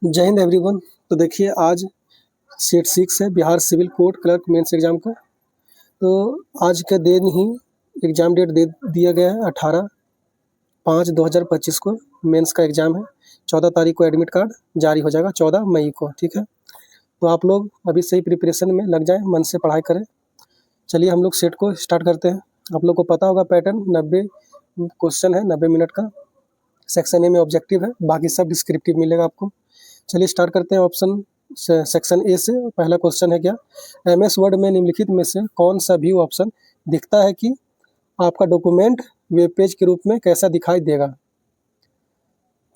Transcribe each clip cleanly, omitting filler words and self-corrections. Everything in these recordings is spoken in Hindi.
जय हिंद एवरीवन। तो देखिए आज सेट 6 है Bihar civil court clerk mains exam का। तो आज के दिन ही एग्ज़ाम डेट दे दिया गया है 18/5/2025 को मेंस का एग्ज़ाम है। 14 तारीख को एडमिट कार्ड जारी हो जाएगा 14 मई को, ठीक है। तो आप लोग अभी से ही प्रिपरेशन में लग जाएँ, मन से पढ़ाई करें। चलिए हम लोग सेट को स्टार्ट करते हैं। आप लोग को पता होगा पैटर्न 90 क्वेश्चन है, 90 मिनट का। सेक्शन ए में ऑब्जेक्टिव है, बाकी सब डिस्क्रिप्टिव मिलेगा आपको। चलिए स्टार्ट करते हैं ऑप्शन सेक्शन ए से। पहला क्वेश्चन है क्या, एमएस वर्ड में निम्नलिखित में से कौन सा भी ऑप्शन दिखता है कि आपका डॉक्यूमेंट वेब पेज के रूप में कैसा दिखाई देगा।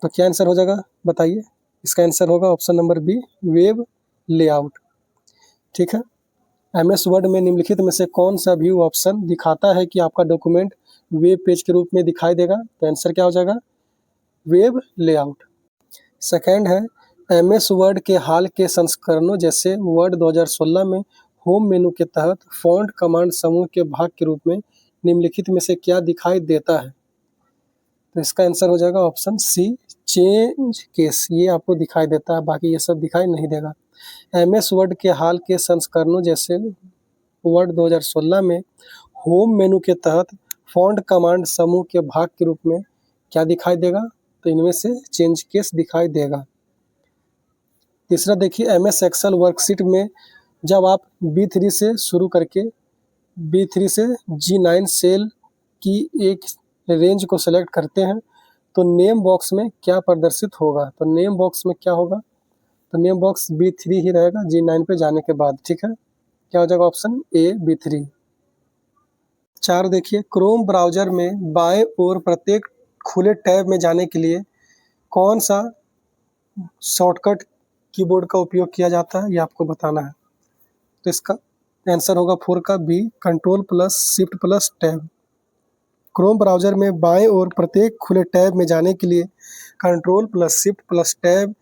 तो क्या आंसर हो जाएगा बताइए। इसका आंसर होगा option number B, web layout, ठीक है। एमएस वर्ड में निम्नलिखित में से कौन सा भी ऑप्शन दिखाता है कि आपका डॉक्यूमेंट वेब पेज के रूप में दिखाई देगा। तो आंसर क्या हो जाएगा, वेब लेआउट। सेकेंड है, एमएस वर्ड के हाल के संस्करणों जैसे वर्ड 2016 में होम मेनू के तहत फॉन्ट कमांड समूह के भाग के रूप में निम्नलिखित में से क्या दिखाई देता है। तो इसका आंसर हो जाएगा ऑप्शन सी, चेंज केस। ये आपको दिखाई देता है, बाकी ये सब दिखाई नहीं देगा। एमएस वर्ड के हाल के संस्करणों जैसे वर्ड 2016 में होम मेनू के तहत फॉन्ट कमांड समूह के भाग के रूप में क्या दिखाई देगा। तो इनमें से चेंज केस दिखाई देगा। तीसरा देखिए, एमएस एक्सेल वर्कशीट में जब आप B3 से शुरू करके B3 से G9 सेल की एक रेंज को सेलेक्ट करते हैं तो नेम बॉक्स में क्या प्रदर्शित होगा। तो नेम बॉक्स में क्या होगा, तो नेम बॉक्स B3 ही रहेगा G9 पे जाने के बाद, ठीक है। क्या हो जाएगा ऑप्शन ए, B3। 4 देखिए, क्रोम ब्राउजर में बाएं ओर प्रत्येक खुले टैब में जाने के लिए कौन सा शॉर्टकट कीबोर्ड का उपयोग किया जाता है, ये आपको बताना है। तो इसका आंसर होगा 4 का B, control plus shift plus tab. Chrome browser में बाएं ओर प्रत्येक खुले टैब में जाने के लिए control plus shift plus tab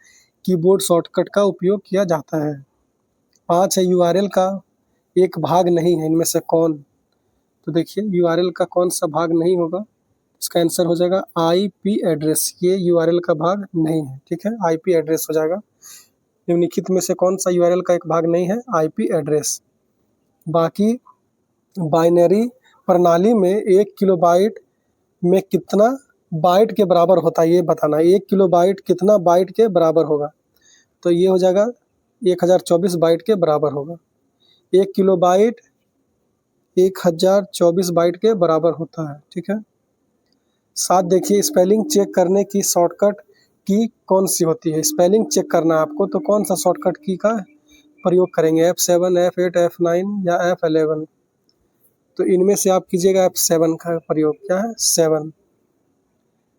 keyboard shortcut का उपयोग किया जाता है। 5 है, यूआरएल का एक भाग नहीं है इनमें से कौन। तो देखिए यूआरएल का कौन सा भाग नहीं होगा, इसका आंसर हो जाएगा आईपी एड्रेस। ये यूआरएल का भाग नहीं है, ठीक है, आईपी एड्रेस हो जाएगा। निम्नलिखित में से कौन सा यूआरएल का एक भाग नहीं है, आईपी एड्रेस। बाकी बाइनरी प्रणाली में 1 किलोबाइट में कितना बाइट के बराबर होता है ये बताना है। 1 किलोबाइट कितना बाइट के बराबर होगा। तो ये हो जाएगा 1024 बाइट के बराबर होगा। 1 किलोबाइट 1024 बाइट के बराबर होता है, ठीक है। 7 देखिए, स्पेलिंग चेक करने की शॉर्टकट की कौन सी होती है। स्पेलिंग चेक करना है आपको तो कौन सा शॉर्टकट की का प्रयोग करेंगे, F7, F8, F9 या F11। तो इनमें से आप कीजिएगा F7 का प्रयोग। क्या है, 7।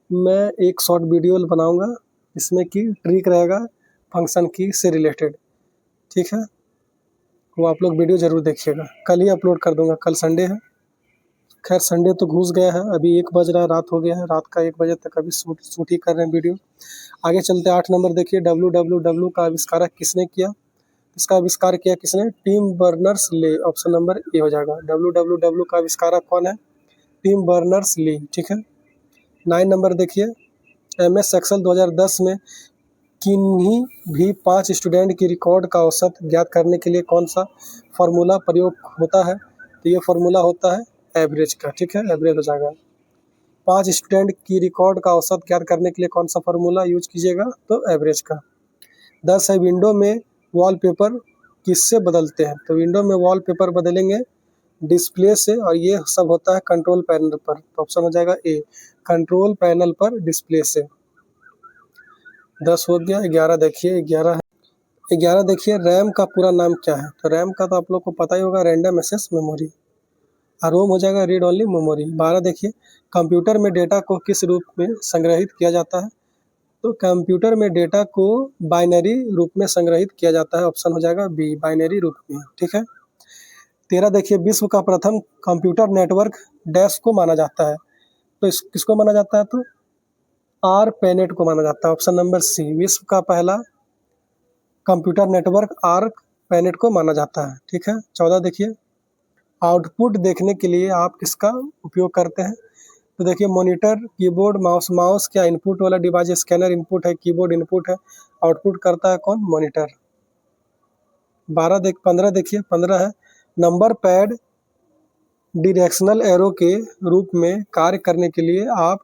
मैं एक शॉर्ट वीडियो बनाऊंगा इसमें की ट्रिक रहेगा फंक्शन की से रिलेटेड, ठीक है। वो आप लोग वीडियो ज़रूर देखिएगा, कल ही अपलोड कर दूंगा, कल संडे है। खैर संडे तो घुस गया है, अभी 1 बज रहा है, रात हो गया है, रात का 1 बजे तक अभी शूट ही कर रहे हैं वीडियो। आगे चलते हैं। 8 नंबर देखिए, www का आविष्कारक किसने किया। इसका आविष्कार किया किसने, Tim Berners Lee. Option number A हो जाएगा। www का आविष्कारक कौन है, टिम बर्नर्स ली, ठीक है। 9 नंबर देखिए, एमएस एक्सेल 2010 में किन्हीं भी 5 स्टूडेंट की रिकॉर्ड का औसत ज्ञात करने के लिए कौन सा फार्मूला प्रयोग होता है। तो ये फार्मूला होता है एवरेज का, ठीक है, एवरेज हो जाएगा। 5 स्टूडेंट की रिकॉर्ड का औसत ज्ञात करने के लिए कौन सा फार्मूला यूज कीजिएगा, तो एवरेज का। 10 है, विंडो में वॉलपेपर किससे बदलते हैं। तो विंडो में वॉलपेपर बदलेंगे डिस्प्ले से, और ये सब होता है कंट्रोल पैनल पर। तो ऑप्शन हो जाएगा ए, कंट्रोल पैनल पर डिस्प्ले से। 10 हो गया। 11 देखिए, 11 देखिए, रैम का पूरा नाम क्या है। तो रैम का तो आप लोग को पता ही होगा, रैंडम एक्सेस मेमोरी। और रोम हो जाएगा रीड ओनली मेमोरी। 12 देखिए, कंप्यूटर में डेटा को किस रूप में संग्रहित किया जाता है। तो कंप्यूटर में डेटा को बाइनरी रूप में संग्रहित किया जाता है। ऑप्शन हो जाएगा बी, बाइनरी रूप में, ठीक है। 13 देखिए, विश्व का प्रथम कंप्यूटर नेटवर्क डैश को माना जाता है। तो किसको माना जाता है, तो ARPANET को माना जाता है। ऑप्शन नंबर सी, विश्व का पहला कंप्यूटर नेटवर्क ARPANET को माना जाता है, ठीक है। 14 देखिए, आउटपुट देखने के लिए आप किसका उपयोग करते हैं। तो देखिए, मॉनिटर, कीबोर्ड, माउस। माउस क्या इनपुट वाला डिवाइस, स्कैनर इनपुट है, कीबोर्ड इनपुट है, आउटपुट करता है कौन, मॉनिटर। 15 देखिए, 15 है नंबर पैड डायरेक्शनल एरो के रूप में कार्य करने के लिए आप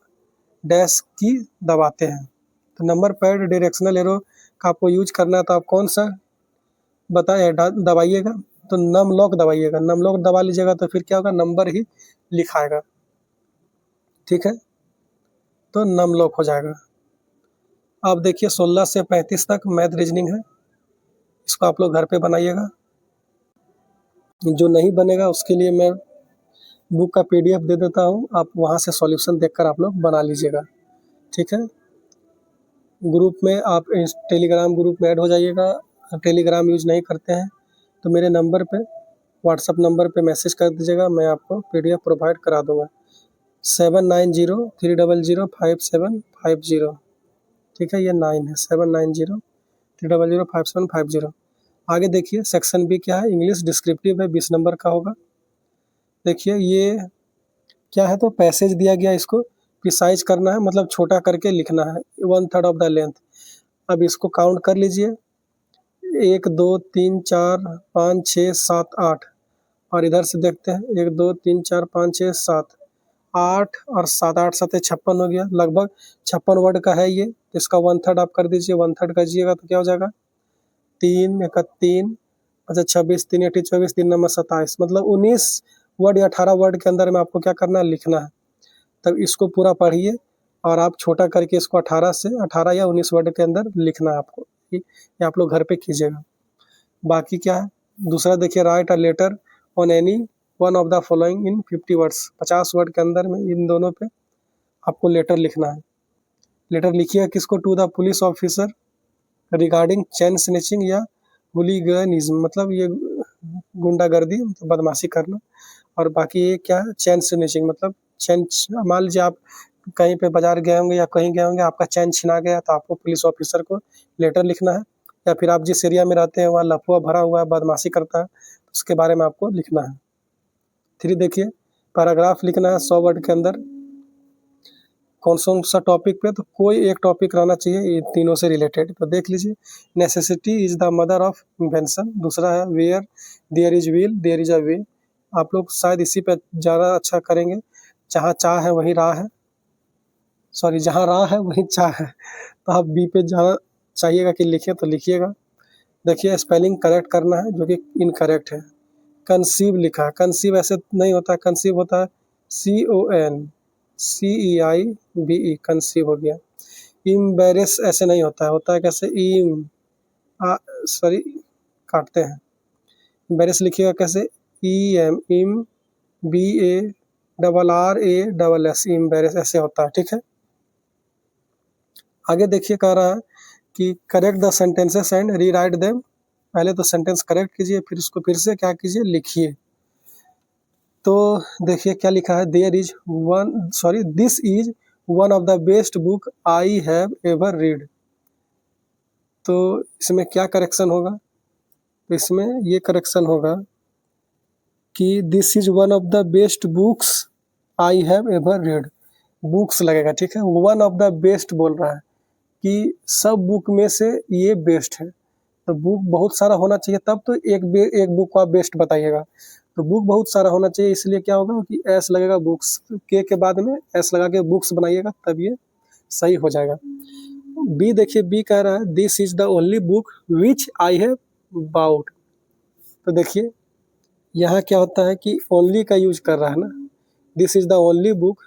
डैश की दबाते हैं। तो नंबर पैड डायरेक्शनल एरो का आपको यूज करना है, तो आप कौन सा बताए दबाइएगा, तो नम लॉक दबाइएगा। नम लॉक दबा लीजिएगा तो फिर क्या होगा, नंबर ही लिखाएगा, ठीक है, तो नम लॉक हो जाएगा। अब देखिए 16 से 35 तक मैथ रीजनिंग है, इसको आप लोग घर पे बनाइएगा। जो नहीं बनेगा उसके लिए मैं बुक का PDF दे देता हूँ, आप वहाँ से सॉल्यूशन देखकर आप लोग बना लीजिएगा, ठीक है। ग्रुप में आप टेलीग्राम ग्रुप में ऐड हो जाइएगा। टेलीग्राम यूज नहीं करते हैं तो मेरे नंबर पे, व्हाट्सअप नंबर पे मैसेज कर दीजिएगा, मैं आपको PDF प्रोवाइड करा दूँगा। 7903005750, ठीक है, ये 9 है, 7903005750। आगे देखिए सेक्शन बी क्या है, इंग्लिश डिस्क्रिप्टिव है, 20 नंबर का होगा। देखिए ये क्या है, तो पैसेज दिया गया, इसको प्रिसाइज करना है, मतलब छोटा करके लिखना है, 1/3 ऑफ द लेंथ। अब इसको काउंट कर लीजिए, 1 2 3 4 5 6 7 8, और इधर से देखते हैं 1 2 3 4 5 6 7 8 और 7 8 7 56 हो गया, लगभग 56 वर्ड का है ये। इसका 1/3 आप कर दीजिए, 1/3 कीजिएगा तो क्या हो जाएगा, 3 1 3, अच्छा 26 3 8 24, 3 9 27, मतलब 19 वर्ड या 18 वर्ड के अंदर में आपको क्या करना है, लिखना है। तब इसको पूरा पढ़िए और आप छोटा करके इसको 18 या 19 वर्ड के अंदर लिखना है आपको, ये आप लोग घर पे कीजिएगा। बाकी क्या है, दूसरा देखिए, right a later on any one of the following in 50 words, 50 word के अंदर में इन दोनों पे आपको लेटर लिखना है। लेटर लिखिए किसको, to the police officer regarding chain snatching या हुलीगनिज्म, मतलब ये गुंडागर्दी, मतलब बदमाशी करना। और बाकी ये क्या है, चेन स्नैचिंग, मतलब चेन, मान लीजिए आप कहीं पे बाजार गए होंगे या कहीं गए होंगे, आपका चेन छिना गया, तो आपको पुलिस ऑफिसर को लेटर लिखना है। या फिर आप जिस एरिया में रहते हैं वहाँ लफुआ भरा हुआ है, बदमाशी करता है, उसके बारे में आपको लिखना है। 3 देखिए, पैराग्राफ लिखना है 100 वर्ड के अंदर, कौन सा टॉपिक पे, तो कोई एक टॉपिक रहना चाहिए ये तीनों से रिलेटेड। तो देख लीजिए, necessity is the mother of invention, दूसरा है where there is will there is a way, आप लोग शायद इसी पे ज़्यादा अच्छा करेंगे, जहाँ चाह है वहीं राह है, सॉरी जहाँ राह है वहीं चाह है, तो आप बी पे ज़्यादा चाहिएगा कि लिखिए तो लिखिएगा। देखिए स्पेलिंग करेक्ट करना है जो कि इनकरेक्ट है। कंसीव लिखा है, कंसीव ऐसे नहीं होता है, कंसीव होता है CONCEIVE, कंसीव हो गया। इम्बेरेस ऐसे नहीं होता है, होता है कैसे, सॉरी काटते हैं, इम्बेरेस लिखिएगा कैसे, EMBARRASS, इम्बेरेस ऐसे होता है, ठीक है। आगे देखिए कह रहा है कि correct the sentences and re write them, पहले तो सेंटेंस करेक्ट कीजिए, फिर उसको फिर से क्या कीजिए, लिखिए। तो देखिए क्या लिखा है, this is one of the best book I have ever read, तो इसमें क्या करेक्शन होगा, तो इसमें ये करेक्शन होगा कि this is one of the best books I have ever read, books लगेगा, ठीक है, वन ऑफ द बेस्ट बोल रहा है कि सब बुक में से ये बेस्ट है। तो बुक बहुत सारा होना चाहिए, तब तो एक बुक को आप बेस्ट बताइएगा, तो बुक बहुत सारा होना चाहिए, इसलिए क्या होगा कि एस लगेगा, बुक्स के बाद में एस लगा के बुक्स बनाइएगा, तब ये सही हो जाएगा। बी देखिए, बी कह रहा है this is the only book which I have bought, तो देखिए यहाँ क्या होता है कि ओनली का यूज कर रहा है ना, this is the only book,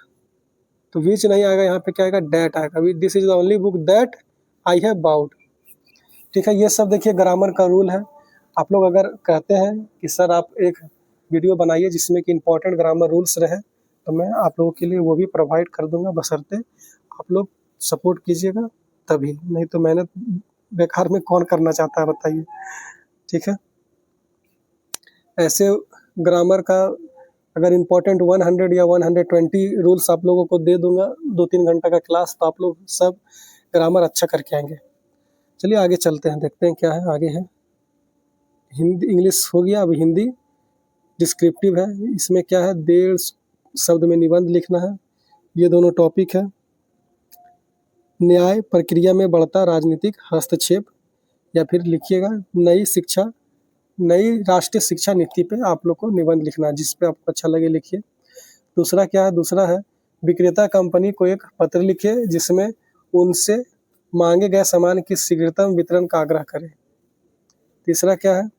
तो विच नहीं आएगा, यहाँ पे क्या आएगा, डेट आएगा, this is the only book that I have bought, ठीक है। ये सब देखिए ग्रामर का रूल है। आप लोग अगर कहते हैं कि सर आप एक वीडियो बनाइए जिसमें कि इम्पोर्टेंट ग्रामर रूल्स रहे, तो मैं आप लोगों के लिए वो भी प्रोवाइड कर दूंगा, बशर्ते आप लोग सपोर्ट कीजिएगा तभी, नहीं तो मेहनत बेकार में कौन करना चाहता है बताइए, ठीक है। ऐसे ग्रामर का अगर इम्पोर्टेंट 100 या 120 रूल्स आप लोगों को दे दूंगा 2-3 घंटा का क्लास, तो आप लोग सब ग्रामर अच्छा करके आएंगे। चलिए आगे चलते हैं, देखते हैं क्या है आगे है। हिंदी इंग्लिश हो गया, अब हिंदी डिस्क्रिप्टिव है, इसमें क्या है, 1.5 शब्द में निबंध लिखना है, ये दोनों टॉपिक है। न्याय प्रक्रिया में बढ़ता राजनीतिक हस्तक्षेप, या फिर लिखिएगा नई राष्ट्रीय शिक्षा नीति पे आप लोग को निबंध लिखना है, जिस पे आपको अच्छा लगे लिखिए। दूसरा क्या है, दूसरा है विक्रेता कंपनी को एक पत्र लिखे जिसमें उनसे मांगे गए सामान की शीघ्रतम वितरण का आग्रह करें। तीसरा क्या है,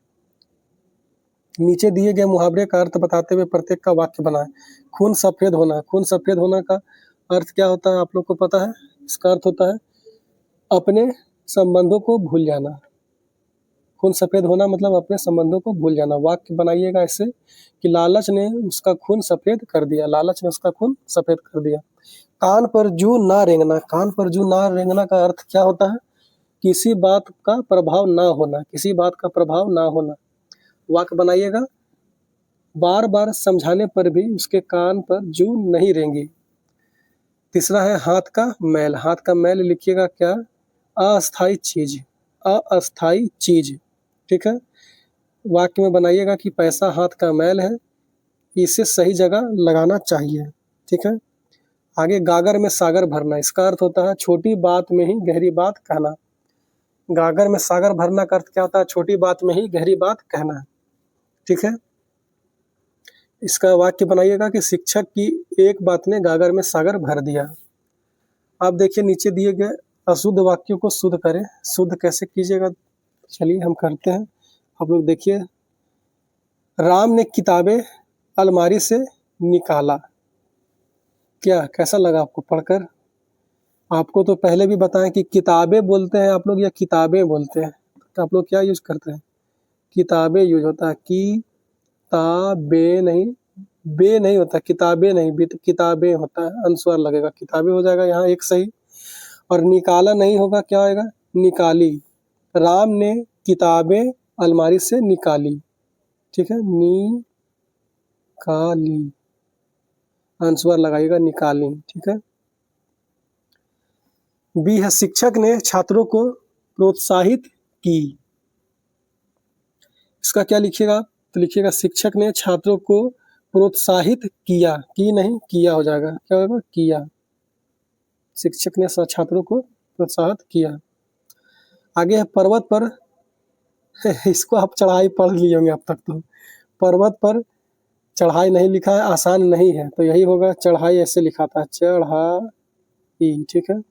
नीचे दिए गए मुहावरे का अर्थ बताते हुए प्रत्येक का वाक्य बनाएं। खून सफेद होना, खून सफेद होना का अर्थ क्या होता है आप लोग को पता है? इसका अर्थ होता है अपने संबंधों को भूल जाना। खून सफेद होना मतलब अपने संबंधों को भूल जाना। वाक्य बनाइएगा ऐसे कि लालच ने उसका खून सफेद कर दिया, लालच ने उसका खून सफेद कर दिया। कान पर जू ना रेंगना, कान पर जू ना रेंगना का अर्थ क्या होता है? किसी बात का प्रभाव ना होना, किसी बात का प्रभाव ना होना। वाक्य बनाइएगा, बार बार समझाने पर भी उसके कान पर जू नहीं रेंगी। तीसरा है हाथ का मैल, हाथ का मैल लिखिएगा क्या? अस्थाई चीज, अस्थाई चीज, ठीक है। वाक्य में बनाइएगा कि पैसा हाथ का मैल है, इसे सही जगह लगाना चाहिए, ठीक है। आगे गागर में सागर भरना, इसका अर्थ होता है छोटी बात में ही गहरी बात कहना। गागर में सागर भरना का अर्थ क्या होता है? छोटी बात में ही गहरी बात कहना, ठीक है। इसका वाक्य बनाइएगा कि शिक्षक की एक बात ने गागर में सागर भर दिया। आप देखिए नीचे दिए गए अशुद्ध वाक्यों को शुद्ध करें। शुद्ध कैसे कीजिएगा, चलिए हम करते हैं। आप लोग देखिए, राम ने किताबें अलमारी से निकाला। क्या कैसा लगा आपको पढ़कर? आपको तो पहले भी बताएं कि किताबें बोलते हैं आप लोग या किताबें बोलते हैं, तो आप लोग क्या यूज करते हैं? किताबें यूज होता है, किताबें नहीं, बे नहीं होता, किताबें नहीं, बे तो किताबें होता है, अनुस्वार लगेगा, किताबें हो जाएगा यहाँ एक सही। और निकाला नहीं होगा, क्या आएगा? निकाली। राम ने किताबें अलमारी से निकाली, ठीक है, निकाली, अनुस्वार लगाइएगा, निकाली, ठीक है। बी है शिक्षक ने छात्रों को प्रोत्साहित की। इसका क्या लिखिएगा? तो लिखिएगा शिक्षक ने छात्रों को प्रोत्साहित किया, की नहीं किया हो जाएगा, क्या होगा? किया। शिक्षक ने छात्रों को प्रोत्साहित किया। आगे है पर्वत पर इसको आप चढ़ाई पढ़ लिए होंगे अब तक तो। पर्वत पर चढ़ाई नहीं लिखा है, आसान नहीं है, तो यही होगा चढ़ाई, ऐसे लिखा था चढ़ाई, ठीक है।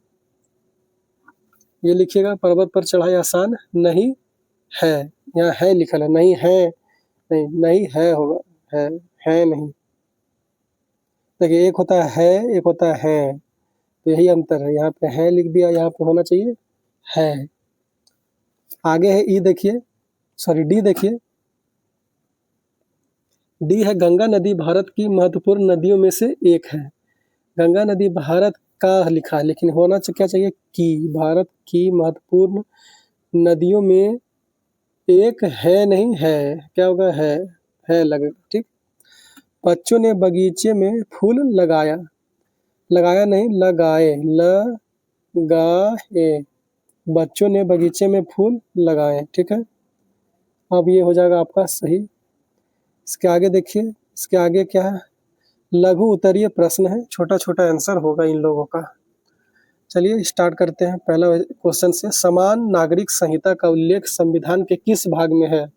ये लिखिएगा पर्वत पर चढ़ाई आसान नहीं है, यहाँ है लिखा है, नहीं है, नहीं नहीं है होगा, है नहीं। देखिए एक होता है एक होता है, तो यही अंतर है, यहाँ पे है लिख दिया, यहाँ पे होना चाहिए है। आगे है ई देखिए, सॉरी डी देखिए, डी है गंगा नदी भारत की महत्वपूर्ण नदियों में से एक है। गंगा नदी भारत का लिखा है, लेकिन होना क्या चाहिए? की, भारत की महत्वपूर्ण नदियों में एक है, नहीं है, क्या होगा? है लगेगा, ठीक। बच्चों ने बगीचे में फूल लगाया, लगाया नहीं लगाए, लगाए, बच्चों ने बगीचे में फूल लगाए, ठीक है। अब ये हो जाएगा आपका सही। इसके आगे देखिए, इसके आगे क्या है? लघु उत्तरीय प्रश्न है, छोटा छोटा आंसर होगा इन लोगों का। चलिए स्टार्ट करते हैं पहला क्वेश्चन से। समान नागरिक संहिता का उल्लेख संविधान के किस भाग में है?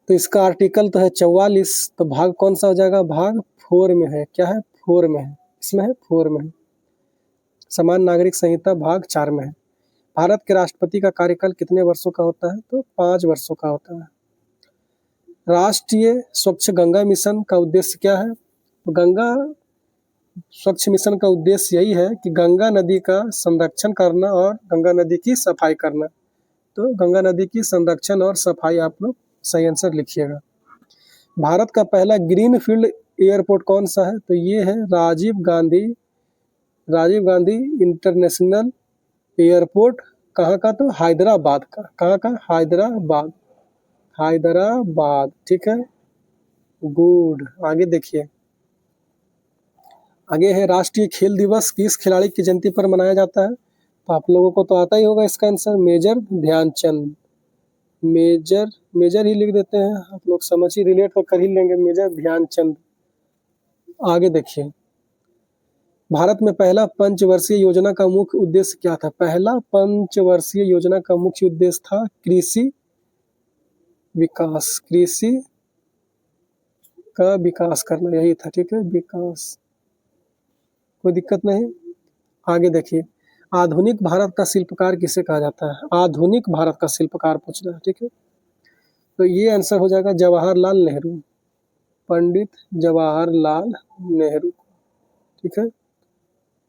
तो इसका आर्टिकल तो है 44, तो भाग कौन सा हो जाएगा? भाग 4 में है, क्या है? 4 में है, इसमें है 4 में है। समान नागरिक संहिता भाग 4 में है। भारत के राष्ट्रपति का कार्यकाल कितने वर्षों का होता है? तो 5 वर्षों का होता है। राष्ट्रीय स्वच्छ गंगा मिशन का उद्देश्य क्या है? तो गंगा स्वच्छ मिशन का उद्देश्य यही है कि गंगा नदी का संरक्षण करना और गंगा नदी की सफाई करना। तो गंगा नदी की संरक्षण और सफाई आप लोग सही आंसर लिखिएगा। भारत का पहला ग्रीन फील्ड एयरपोर्ट कौन सा है? तो ये है राजीव गांधी इंटरनेशनल एयरपोर्ट। कहाँ का? तो हैदराबाद का। कहाँ का? हैदराबाद, हैदराबाद, ठीक है, गुड। आगे देखिए, आगे है राष्ट्रीय खेल दिवस किस खिलाड़ी की जयंती पर मनाया जाता है? तो आप लोगों को तो आता ही होगा इसका आंसर, मेजर ध्यानचंद। मेजर ही लिख देते हैं, आप लोग समझ ही, रिलेट तो कर ही लेंगे, मेजर ध्यानचंद। आगे देखिए, भारत में पहला पंचवर्षीय योजना का मुख्य उद्देश्य क्या था? पहला पंचवर्षीय योजना का मुख्य उद्देश्य था कृषि विकास, कृषि का विकास करना, यही था। ठीक है, विकास, कोई दिक्कत नहीं। आगे देखिए, आधुनिक भारत का शिल्पकार किसे कहा जाता है? आधुनिक भारत का शिल्पकार पूछ रहा है। ठीक है, तो ये आंसर हो जाएगा जवाहरलाल नेहरू, पंडित जवाहरलाल नेहरू। ठीक है,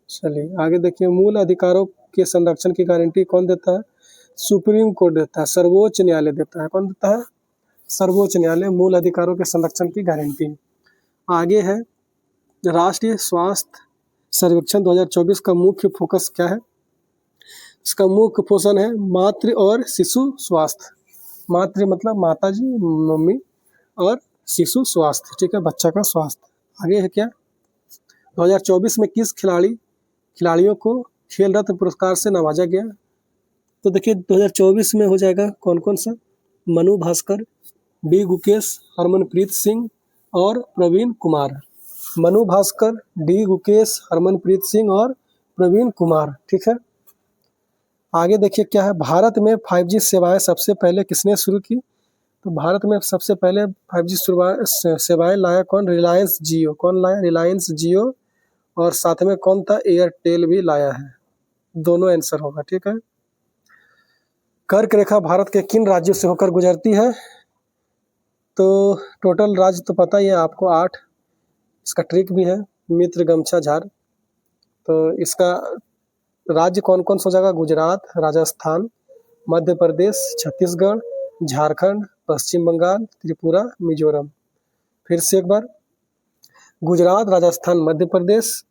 चलिए आगे देखिए, मूल अधिकारों के संरक्षण की गारंटी कौन देता है? सुप्रीम कोर्ट देता है, सर्वोच्च न्यायालय देता है। कौन देता है? सर्वोच्च न्यायालय मूल अधिकारों के संरक्षण की गारंटी। आगे है, राष्ट्रीय स्वास्थ्य सर्वेक्षण 2024 का मुख्य फोकस क्या है? इसका मुख्य पोषण है मातृ और शिशु स्वास्थ्य। मातृ मतलब माता जी, मम्मी, और शिशु स्वास्थ्य, ठीक है, बच्चा का स्वास्थ्य। आगे है क्या, 2024 में किस खिलाड़ियों को खेल रत्न पुरस्कार से नवाजा गया? तो देखिए 2024 में हो जाएगा कौन कौन सा, मनु भास्कर, डी गुकेश, हरमनप्रीत सिंह और प्रवीण कुमार। मनु भास्कर, डी गुकेश, हरमनप्रीत सिंह और प्रवीण कुमार। ठीक है, आगे देखिए क्या है, भारत में 5G सेवाएं सबसे पहले किसने शुरू की? तो भारत में सबसे पहले 5G सेवाएं लाया कौन? रिलायंस जियो। कौन लाया? रिलायंस जियो। और साथ में कौन था? एयरटेल भी लाया है। दोनों आंसर होगा। ठीक है, कर्क रेखा भारत के किन राज्यों से होकर गुजरती है? तो टोटल राज्य तो पता ही है आपको, 8। इसका ट्रिक भी है, मित्र, गमछा, झार। तो इसका राज्य कौन कौन सा हो जाएगा? गुजरात, राजस्थान, मध्य प्रदेश, छत्तीसगढ़, झारखंड, पश्चिम बंगाल, त्रिपुरा, मिजोरम। फिर से एक बार, गुजरात, राजस्थान, मध्य प्रदेश,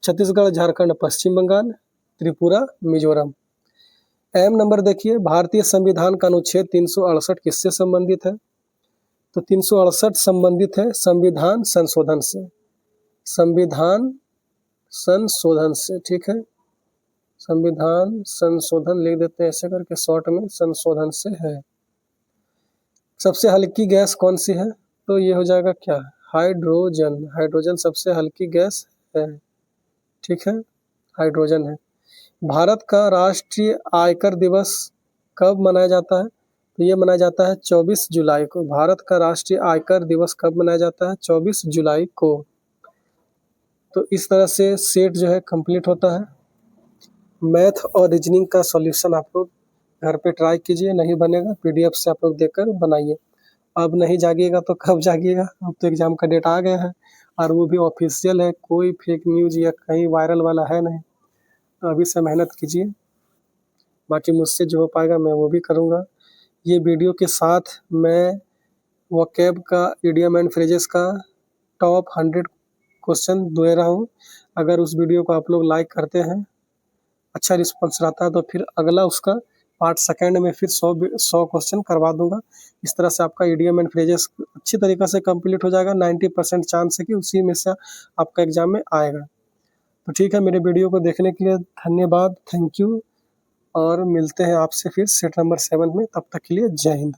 छत्तीसगढ़, झारखंड, पश्चिम बंगाल, त्रिपुरा, मिजोरम। एम नंबर देखिए, भारतीय संविधान का अनुच्छेद 368 किससे संबंधित है? तो 368 संबंधित है संविधान संशोधन से। संविधान संशोधन से, ठीक है, संविधान संशोधन लिख देते हैं ऐसे करके शॉर्ट में, संशोधन से है। सबसे हल्की गैस कौन सी है? तो ये हो जाएगा क्या? हाइड्रोजन। हाइड्रोजन सबसे हल्की गैस है। ठीक है, हाइड्रोजन है। भारत का राष्ट्रीय आयकर दिवस कब मनाया जाता है? तो ये मनाया जाता है 24 जुलाई को। भारत का राष्ट्रीय आयकर दिवस कब मनाया जाता है? 24 जुलाई को। तो इस तरह से सेट जो है कंप्लीट होता है। मैथ और रीजनिंग का सॉल्यूशन आप लोग घर पे ट्राई कीजिए, नहीं बनेगा पीडीएफ से आप लोग देखकर बनाइए। अब नहीं जागिएगा तो कब जागिएगा? अब तो एग्जाम का डेट आ गया है, और वो भी ऑफिशियल है, कोई फेक न्यूज़ या कहीं वायरल वाला है नहीं। तो अभी से मेहनत कीजिए, बाकी मुझसे जो हो पाएगा मैं वो भी करूँगा। ये वीडियो के साथ मैं वोकैब का, इडियम एंड फ्रेजेस का टॉप 100 क्वेश्चन दे रहा हूँ। अगर उस वीडियो को आप लोग लाइक करते हैं, अच्छा रिस्पॉन्स रहता है, तो फिर अगला उसका पार्ट सेकंड में फिर 100 क्वेश्चन करवा दूंगा। इस तरह से आपका इडियम एंड फ्रेजेस अच्छी तरीके से कंप्लीट हो जाएगा। 90% चांस है कि उसी में से आपका एग्जाम में आएगा। तो ठीक है, मेरे वीडियो को देखने के लिए धन्यवाद, थैंक यू, और मिलते हैं आपसे फिर सेट नंबर 7 में। तब तक के लिए जय हिंद।